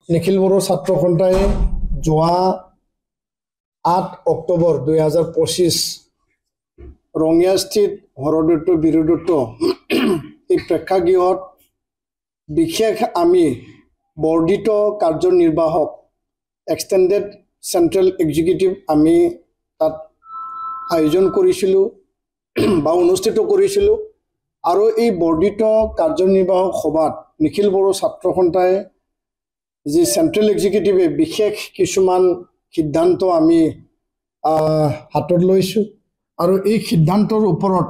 নিখিল বড়ো ছাত্ৰ সন্থাই যোৱা 8 অক্টোবৰ 2025 ৰঙিয়াস্থিত হৰদত্ত বীৰদত্ত এই প্ৰেক্ষাগৃহত বিশেষ আমি বৰ্ধিত কাৰ্যনিৰ্বাহক এক্সটেণ্ডেড চেন্ট্ৰেল এক্সিকিউটিভ আমি তাত আয়োজন কৰিছিলোঁ বা অনুষ্ঠিত কৰিছিলোঁ আৰু এই বৰ্ধিত কাৰ্যনিৰ্বাহক সভাত নিখিল বড়ো ছাত্ৰ সন্থাই যি চেন্ট্ৰেল এক্সিকিউটিভে বিশেষ কিছুমান সিদ্ধান্ত আমি হাতত লৈছোঁ আৰু এই সিদ্ধান্তৰ ওপৰত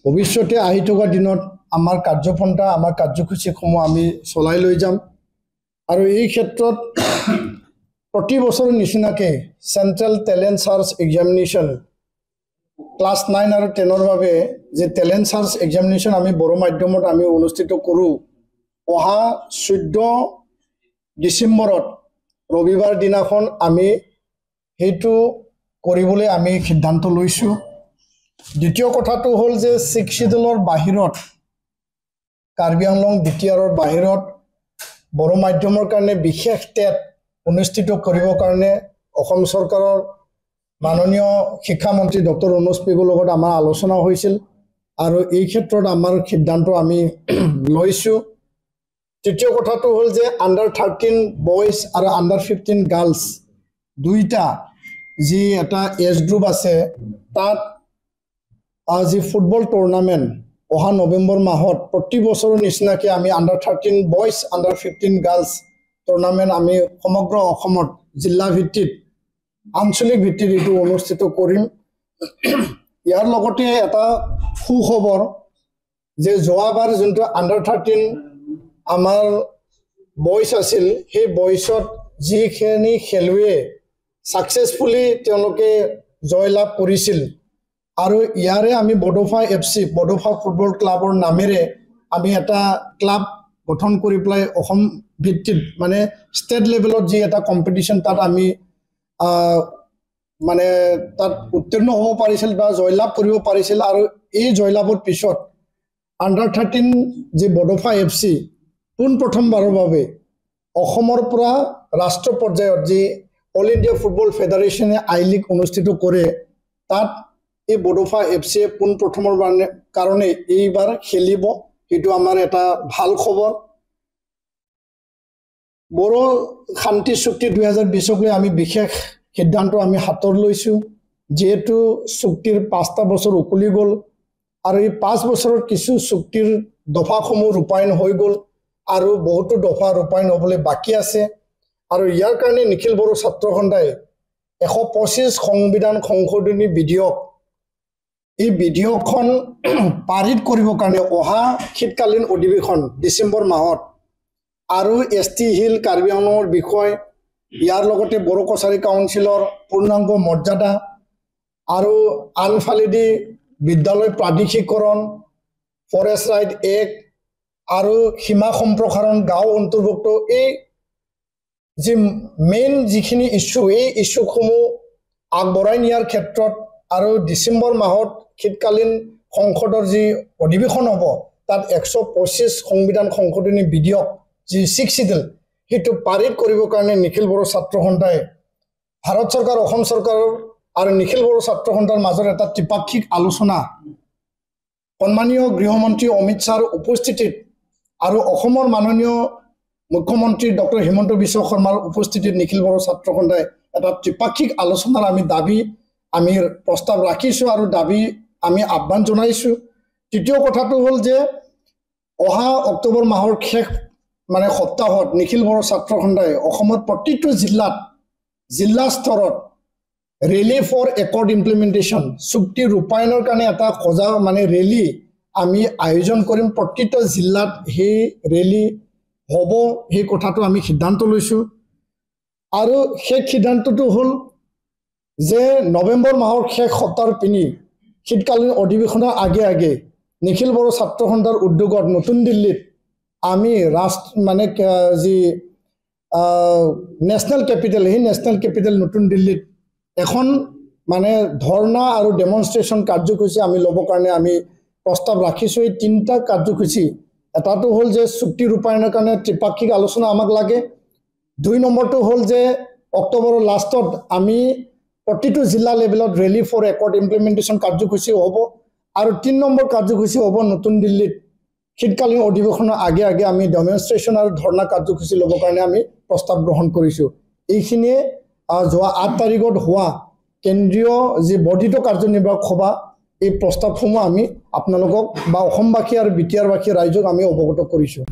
ভৱিষ্যতে আহি থকা দিনত আমাৰ কাৰ্যপন্থা আমাৰ কাৰ্যসূচীসমূহ আমি চলাই লৈ যাম আৰু এই ক্ষেত্ৰত প্ৰতি বছৰ নিচিনাকৈ central talent search examination class 9 আৰু 10ৰ বাবে যে টেলেণ্ট চাৰ্চ এক্সামিনেশ্যন আমি বড়ো মাধ্যমত আমি অনুষ্ঠিত কৰোঁ অহা 14 ডিসেম্বৰত ৰবিবাৰ দিনাখন আমি হেতু কৰিবলৈ আমি সিদ্ধান্ত লৈছোঁ দ্বিতীয় কথাটো হ'ল যে 6 শিডিউলৰ বাহিৰত কাৰ্বি আংলং বিটিআৰৰ বাহিৰত বড়ো মাধ্যমৰ কাৰণে বিশেষ টেট অনুষ্ঠিত কৰিবৰ কাৰণে অসম চৰকাৰৰ মাননীয় শিক্ষামন্ত্ৰী ডক্টৰ অনুজ পেগুৰ লগত আমাৰ আলোচনা হৈছিল আৰু এই ক্ষেত্ৰত আমাৰ সিদ্ধান্ত আমি লৈছোঁ তৃতীয় কথাটো হ'ল যে আন্ডাৰ 13 বয়জ আৰু আন্ডাৰ 15 গাৰ্লছ দুইটা যি এটা এজ গ্ৰুপ আছে তাত আজি ফুটবল টুৰ্নামেণ্ট অহা নৱেম্বৰ মাহত প্ৰতি বছৰৰ নিচিনাকৈ আমি under 13 boys under 15 girls tournament আমি সমগ্ৰ অসমত জিলা ভিত্তিত আঞ্চলিক ভিত্তিত এইটো অনুষ্ঠিত কৰিম ইয়াৰ লগতে এটা সুখবৰ যে যোৱাবাৰ যোনটো আন্ডাৰ 13 আমাৰ বয়জ আছিল সেই বয়জত যিখিনি খেলুৱৈ সাকসেসফুলি তেওঁলোকে জয়লাভ কৰিছিল আৰু ইয়াৰে আমি বডোফা এফসি বডোফা ফুটবল ক্লাবৰ নামেৰে আমি এটা ক্লাব গঠন কৰি প্লাই অসম ভিত্তিত মানে ষ্টেট লেভেলত যি এটা কম্পিটিশন তাত আমি মানে তাত উত্তীৰ্ণ হ'ব পাৰিছিল বা জয়লাভ কৰিব পাৰিছিল আৰু এই জয়লাভৰ পিছত আন্ডাৰ 13 যি বডোফা এফসি পোন প্ৰথমবাৰৰ বাবে অসমৰ পৰা ৰাষ্ট্ৰ পৰ্যায়ত যি অল ইণ্ডিয়া ফুটবল ফেডাৰেশ্যনে আই লিগ অনুষ্ঠিত কৰে তাত এই বডোফা এফসি পোন প্ৰথমৰ কাৰণে এইবাৰ খেলিব এটো আমাৰ এটা ভাল খবৰ বড়ো শান্তি চুক্তি 2020 লৈ আমি বিশেষ সিদ্ধান্ত আমি হাতৰ লৈছোঁ যেহেতু চুক্তিৰ 5টা বছৰ উকলি গ'ল আৰু এই 5 বছৰৰ কিছু চুক্তিৰ দফাসমূহ ৰূপায়ণ হৈ গ'ল আৰু বহুতো দফা ৰূপায়ণ হ'বলৈ বাকি আছে আৰু ইয়াৰ কাৰণে নিখিল বড়ো ছাত্ৰ সন্থাই 125 সংবিধান সংশোধনী বিধেয়ক এই বিধেয়কখন পাৰিত কৰিবৰ কাৰণে অহা শীতকালীন অধিৱেশন ডিসেম্বৰ মাহত আৰু এসটি হিল কাৰ্বি আংলঙৰ বিষয় ইয়াৰ লগতে বড়ো কছাৰী কাউন্সিলৰ পূৰ্ণাংগ মৰ্যাদা আৰু আনফালেদি বিদ্যালয় প্ৰাধিকৰণ ফৰেষ্ট ৰাইট এক্ট আৰু সীমা সম্প্ৰসাৰণ গাঁও অন্তৰ্ভুক্ত এই যি মেইন যিখিনি ইস্যু এই ইস্যুসমূহ আগবঢ়াই নিয়াৰ ক্ষেত্ৰত আৰু ডিসেম্বৰ মাহত শীতকালীন সংসদৰ যি অধিৱেশন হ'ব তাত 125 সংবিধান সংশোধনী বিধেয়ক যি 6 শিডিউল হেতু পাৰিত কৰিবৰ কাৰণে নিখিল বড়ো ছাত্ৰ সন্থাই ভাৰত চৰকাৰ অসম চৰকাৰৰ আৰু নিখিল বড়ো ছাত্ৰ সন্থাৰ মাজত এটা ত্ৰিপাক্ষিক আলোচনা সন্মানীয় গৃহমন্ত্ৰী অমিত শাহৰ উপস্থিতিত আৰু অসমৰ মাননীয় মুখ্যমন্ত্ৰী ডক্টৰ হিমন্ত বিশ্ব শৰ্মাৰ উপস্থিতিত নিখিল বড়ো ছাত্ৰ সন্থাই এটা ত্ৰিপাক্ষিক আলোচনাৰ আমি প্ৰস্তাৱ ৰাখিছোঁ আৰু দাবী আমি আহ্বান জনাইছোঁ তৃতীয় কথাটো হ'ল যে অহা অক্টোবৰ মাহৰ শেষ মানে সপ্তাহত নিখিল বড়ো ছাত্ৰ সন্থাই অসমৰ প্ৰতিটো জিলা স্তৰত ৰেলী ফৰ একৰ্ড ইমপ্লিমেণ্টেশ্যন চুক্তি ৰূপায়ণৰ কাৰণে এটা সজা মানে ৰেলী আমি আয়োজন কৰিম প্ৰতিটো জিলাত সেই ৰেলী হ'ব সেই কথাটো আমি সিদ্ধান্ত লৈছোঁ আৰু সেই সিদ্ধান্তটো হ'ল যে নৱেম্বৰ মাহৰ শেষ সপ্তাহৰ পিনি শীতকালীন অধিৱেশনৰ আগে নিখিল বড়ো ছাত্ৰ সন্থাৰ উদ্যোগত নতুন দিল্লীত আমি মানে যি নেশ্যনেল কেপিটেল সেই নেশ্যনেল কেপিটেল নতুন দিল্লীত এখন মানে ধৰ্ণা আৰু ডেমনষ্ট্ৰেশ্যন কাৰ্যসূচী আমি ল'বৰ কাৰণে আমি প্ৰস্তাৱ ৰাখিছোঁ এই তিনিটা কাৰ্যসূচী এটাটো হ'ল যে চুক্তি ৰূপায়ণৰ কাৰণে ত্ৰিপাক্ষিক আলোচনা আমাক লাগে 2 নম্বৰটো হ'ল যে অক্টোবৰৰ লাষ্টত আমি প্ৰতিটো জিলা লেভেলত ৰেলী ফৰ ৰেকৰ্ড ইমপ্লিমেণ্টেশ্যন কাৰ্যসূচী হ'ব আৰু 3 নম্বৰ কাৰ্যসূচী হ'ব নতুন দিল্লীত শীতকালীন অধিৱেশনৰ আগে আগে আমি ডেমনষ্ট্ৰেশ্যন আৰু ধৰ্ণা কাৰ্যসূচী ল'বৰ কাৰণে আমি প্ৰস্তাৱ গ্ৰহণ কৰিছোঁ এইখিনিয়ে যোৱা 8 তাৰিখত হোৱা কেন্দ্ৰীয় যি বৰ্ধিত কাৰ্যনিৰ্বাহক সভা এই প্ৰস্তাৱসমূহ আমি আপোনালোকক বা অসমবাসী আৰু বিটিআৰবাসী ৰাইজক আমি অৱগত কৰিছোঁ